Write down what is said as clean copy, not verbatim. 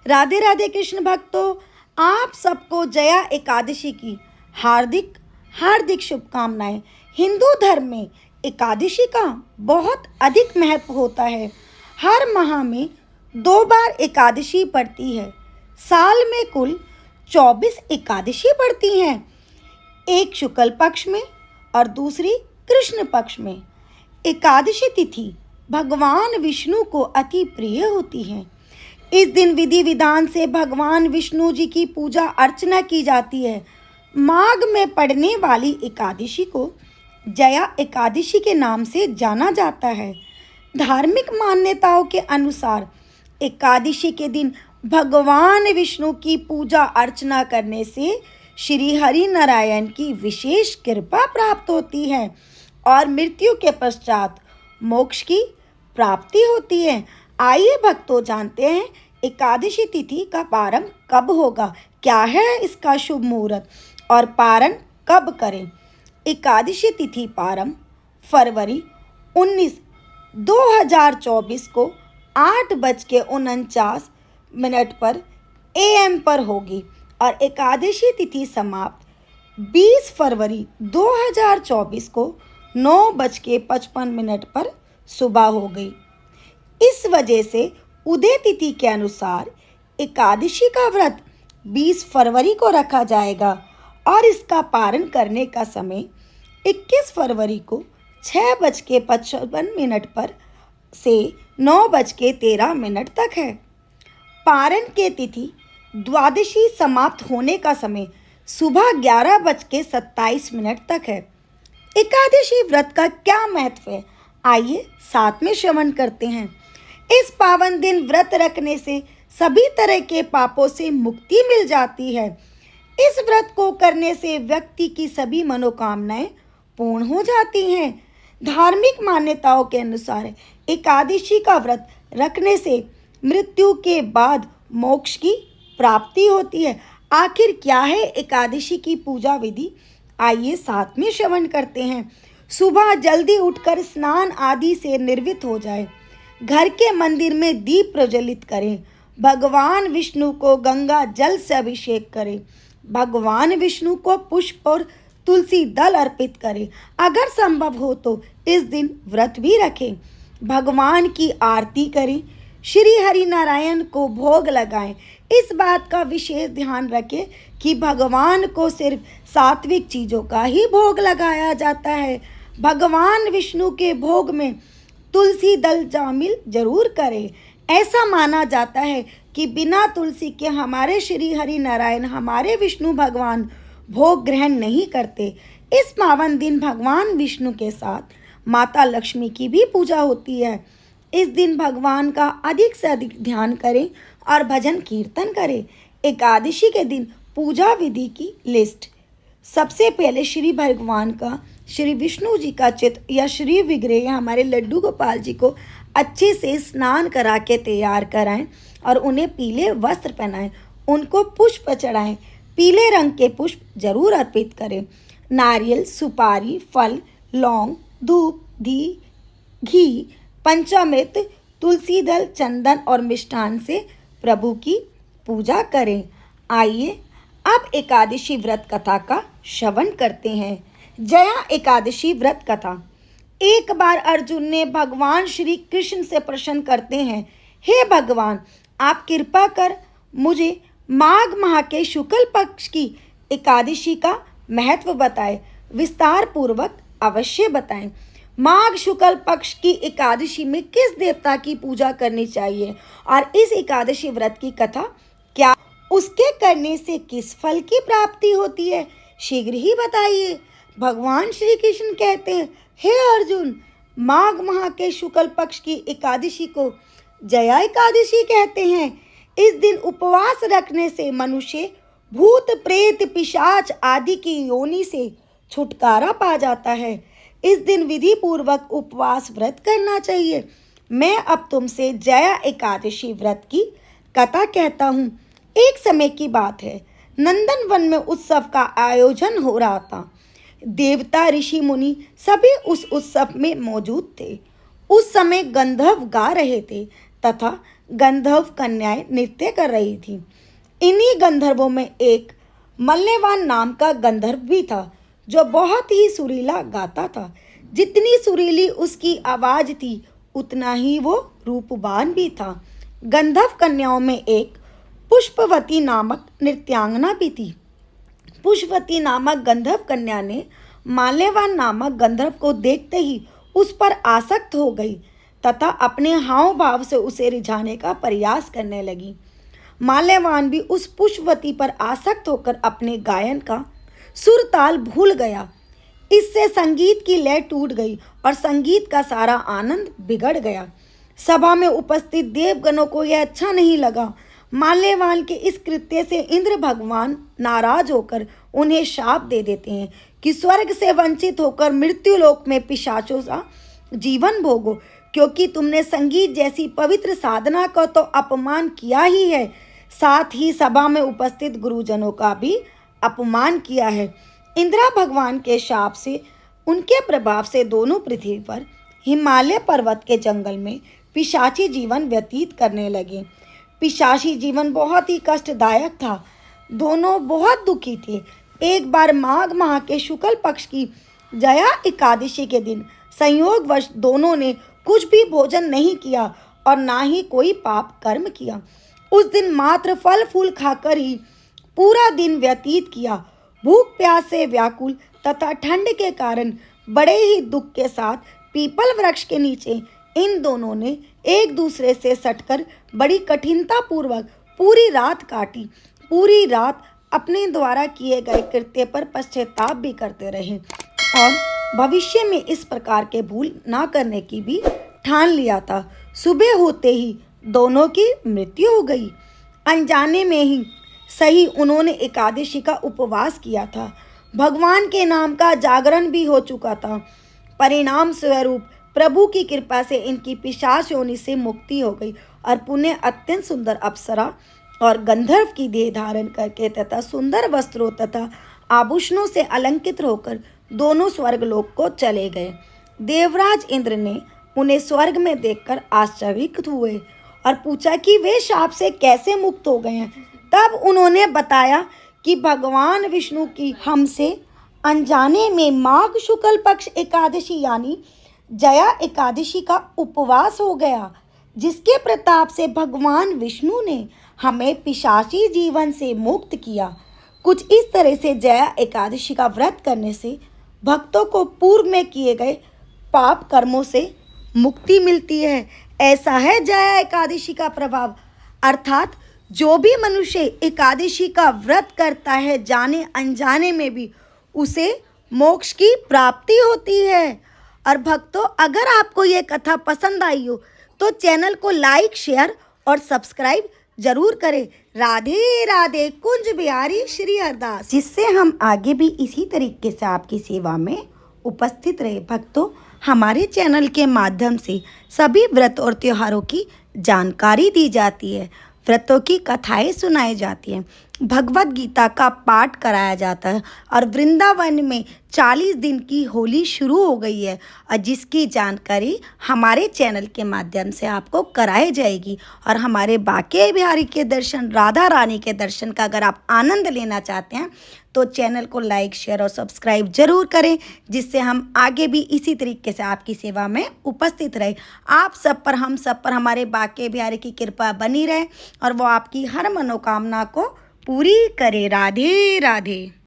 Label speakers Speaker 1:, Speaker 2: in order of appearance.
Speaker 1: राधे राधे कृष्ण भक्तों, आप सबको जया एकादशी की हार्दिक हार्दिक शुभकामनाएं। हिंदू धर्म में एकादशी का बहुत अधिक महत्व होता है। हर माह में 2 बार एकादशी पड़ती है। साल में कुल 24 एकादशी पड़ती हैं, एक शुक्ल पक्ष में और दूसरी कृष्ण पक्ष में। एकादशी तिथि भगवान विष्णु को अति प्रिय होती है। इस दिन विधि विधान से भगवान विष्णु जी की पूजा अर्चना की जाती है। माघ में पड़ने वाली एकादशी को जया एकादशी के नाम से जाना जाता है। धार्मिक मान्यताओं के अनुसार एकादशी के दिन भगवान विष्णु की पूजा अर्चना करने से श्री हरि नारायण की विशेष कृपा प्राप्त होती है और मृत्यु के पश्चात मोक्ष की प्राप्ति होती है। आइए भक्तों, जानते हैं एकादशी तिथि का पारण कब होगा, क्या है इसका शुभ मुहूर्त और पारण कब करें। एकादशी तिथि पारण फरवरी 19, 2024 को 8:49 पर AM पर होगी और एकादशी तिथि समाप्त 20 फरवरी 2024 को 9:55 पर सुबह हो गई। इस वजह से उदय तिथि के अनुसार एकादशी का व्रत 20 फरवरी को रखा जाएगा और इसका पारण करने का समय 21 फरवरी को 6:55 पर से 9:13 तक है। पारण के तिथि द्वादशी समाप्त होने का समय सुबह 11:27 तक है। एकादशी व्रत का क्या महत्व है, आइए साथ में श्रवण करते हैं। इस पावन दिन व्रत रखने से सभी तरह के पापों से मुक्ति मिल जाती है। इस व्रत को करने से व्यक्ति की सभी मनोकामनाएं पूर्ण हो जाती हैं। धार्मिक मान्यताओं के अनुसार एकादशी का व्रत रखने से मृत्यु के बाद मोक्ष की प्राप्ति होती है। आखिर क्या है एकादशी की पूजा विधि, आइए साथ में श्रवण करते हैं। सुबह जल्दी उठकर स्नान आदि से निर्वृत्त हो जाए। घर के मंदिर में दीप प्रज्वलित करें। भगवान विष्णु को गंगा जल से अभिषेक करें। भगवान विष्णु को पुष्प और तुलसी दल अर्पित करें। अगर संभव हो तो इस दिन व्रत भी रखें। भगवान की आरती करें। श्री हरि नारायण को भोग लगाएं। इस बात का विशेष ध्यान रखें कि भगवान को सिर्फ सात्विक चीज़ों का ही भोग लगाया जाता है। भगवान विष्णु के भोग में तुलसी दल शामिल जरूर करें। ऐसा माना जाता है कि बिना तुलसी के हमारे श्री हरि नारायण, हमारे विष्णु भगवान भोग ग्रहण नहीं करते। इस पावन दिन भगवान विष्णु के साथ माता लक्ष्मी की भी पूजा होती है। इस दिन भगवान का अधिक से अधिक ध्यान करें और भजन कीर्तन करें। एकादशी के दिन पूजा विधि की लिस्ट। सबसे पहले श्री भगवान का, श्री विष्णु जी का चित्र या श्री विग्रह या हमारे लड्डू गोपाल जी को अच्छे से स्नान करा के तैयार कराएं और उन्हें पीले वस्त्र पहनाएं। उनको पुष्प चढ़ाएं। पीले रंग के पुष्प जरूर अर्पित करें। नारियल, सुपारी, फल, लौंग, धूप, घी, पंचामृत, तुलसी दल, चंदन और मिष्ठान से प्रभु की पूजा करें। आइए अब एकादशी व्रत कथा का श्रवण करते हैं। जया एकादशी व्रत कथा। एक बार अर्जुन ने भगवान श्री कृष्ण से प्रश्न करते हैं, हे भगवान, आप कृपा कर मुझे माघ माह के शुक्ल पक्ष की एकादशी का महत्व बताएं। विस्तार पूर्वक अवश्य बताएं। माघ शुक्ल पक्ष की एकादशी में किस देवता की पूजा करनी चाहिए और इस एकादशी व्रत की कथा क्या, उसके करने से किस फल की प्राप्ति होती है, शीघ्र ही बताइए। भगवान श्री कृष्ण कहते हैं, हे अर्जुन, माघ माह के शुक्ल पक्ष की एकादशी को जया एकादशी कहते हैं। इस दिन उपवास रखने से मनुष्य भूत प्रेत पिशाच आदि की योनि से छुटकारा पा जाता है। इस दिन विधि पूर्वक उपवास व्रत करना चाहिए। मैं अब तुमसे जया एकादशी व्रत की कथा कहता हूँ। एक समय की बात है, नंदन वन में उत्सव का आयोजन हो रहा था। देवता, ऋषि, मुनि सभी उस उत्सव में मौजूद थे। उस समय गंधर्व गा रहे थे तथा गंधर्व कन्याएं नृत्य कर रही थीं। इन्हीं गंधर्वों में एक मल्यवान नाम का गंधर्व भी था, जो बहुत ही सुरीला गाता था। जितनी सुरीली उसकी आवाज थी, उतना ही वो रूपवान भी था। गंधर्व कन्याओं में एक पुष्पवती नामक नृत्यांगना भी थी। पुष्पवती नामक गंधर्व कन्या ने माल्यवान नामक गंधर्व को देखते ही उस पर आसक्त हो गई तथा अपने हाव भाव से उसे रिझाने का प्रयास करने लगी। माल्यवान भी उस पुष्पवती पर आसक्त होकर अपने गायन का सुर ताल भूल गया। इससे संगीत की लय टूट गई और संगीत का सारा आनंद बिगड़ गया। सभा में उपस्थित देवगणों को यह अच्छा नहीं लगा। माल्यवान के इस कृत्य से इंद्र भगवान नाराज होकर उन्हें शाप दे देते हैं कि स्वर्ग से वंचित होकर मृत्युलोक में पिशाचों सा जीवन भोगो, क्योंकि तुमने संगीत जैसी पवित्र साधना का तो अपमान किया ही है, साथ ही सभा में उपस्थित गुरुजनों का भी अपमान किया है। इंद्र भगवान के शाप से, उनके प्रभाव से दोनों पृथ्वी पर हिमालय पर्वत के जंगल में पिशाची जीवन व्यतीत करने लगे। पिशाची जीवन बहुत ही कष्टदायक था। दोनों बहुत दुखी थे। एक बार माघ माह के शुक्ल पक्ष की जया एकादशी के दिन संयोगवश दोनों ने कुछ भी भोजन नहीं किया और ना ही कोई पाप कर्म किया। उस दिन मात्र फल फूल खाकर ही पूरा दिन व्यतीत किया। भूख प्यास से व्याकुल तथा ठंड के कारण बड़े ही दुख के साथ पीपल वृक्ष के नीचे इन दोनों ने एक दूसरे से सटकर बड़ी कठिनता पूर्वक पूरी रात काटी। पूरी रात अपने द्वारा किए गए कृत्य पर पश्चाताप भी करते रहे और भविष्य में इस प्रकार के भूल ना करने की भी ठान लिया था। सुबह होते ही दोनों की मृत्यु हो गई। अनजाने में ही सही उन्होंने एकादशी का उपवास किया था। भगवान के नाम का जागरण भी हो चुका था। परिणाम स्वरूप प्रभु की कृपा से इनकी पिशाच योनि से मुक्ति हो गई और पुण्य अत्यंत सुंदर अप्सरा और गंधर्व की देह धारण करके तथा सुंदर वस्त्रों तथा आभूषणों से अलंकृत होकर दोनों स्वर्गलोक को चले गए। देवराज इंद्र ने उन्हें स्वर्ग में देखकर आश्चर्यचकित हुए और पूछा कि वे शाप से कैसे मुक्त हो गए हैं। तब उन्होंने बताया कि भगवान विष्णु की हमसे अनजाने में माघ शुक्ल पक्ष एकादशी यानी जया एकादशी का उपवास हो गया, जिसके प्रताप से भगवान विष्णु ने हमें पिशाची जीवन से मुक्त किया। कुछ इस तरह से जया एकादशी का व्रत करने से भक्तों को पूर्व में किए गए पाप कर्मों से मुक्ति मिलती है। ऐसा है जया एकादशी का प्रभाव। अर्थात जो भी मनुष्य एकादशी का व्रत करता है, जाने अनजाने में भी उसे मोक्ष की प्राप्ति होती है। और भक्तों, अगर आपको ये कथा पसंद आई हो तो चैनल को लाइक, शेयर और सब्सक्राइब जरूर करें। राधे राधे। कुंज बिहारी श्री हरदास। जिससे हम आगे भी इसी तरीके से आपकी सेवा में उपस्थित रहे। भक्तों, हमारे चैनल के माध्यम से सभी व्रत और त्योहारों की जानकारी दी जाती है, व्रतों की कथाएं सुनाई जाती हैं, भगवत गीता का पाठ कराया जाता है और वृंदावन में 40 दिन की होली शुरू हो गई है और जिसकी जानकारी हमारे चैनल के माध्यम से आपको कराई जाएगी। और हमारे बांके बिहारी के दर्शन, राधा रानी के दर्शन का अगर आप आनंद लेना चाहते हैं तो चैनल को लाइक, शेयर और सब्सक्राइब जरूर करें, जिससे हम आगे भी इसी तरीके से आपकी सेवा में उपस्थित रहे। आप सब पर, हम सब पर हमारे बांके बिहारी की कृपा बनी रहे और वो आपकी हर मनोकामना को पूरी करे। राधे राधे।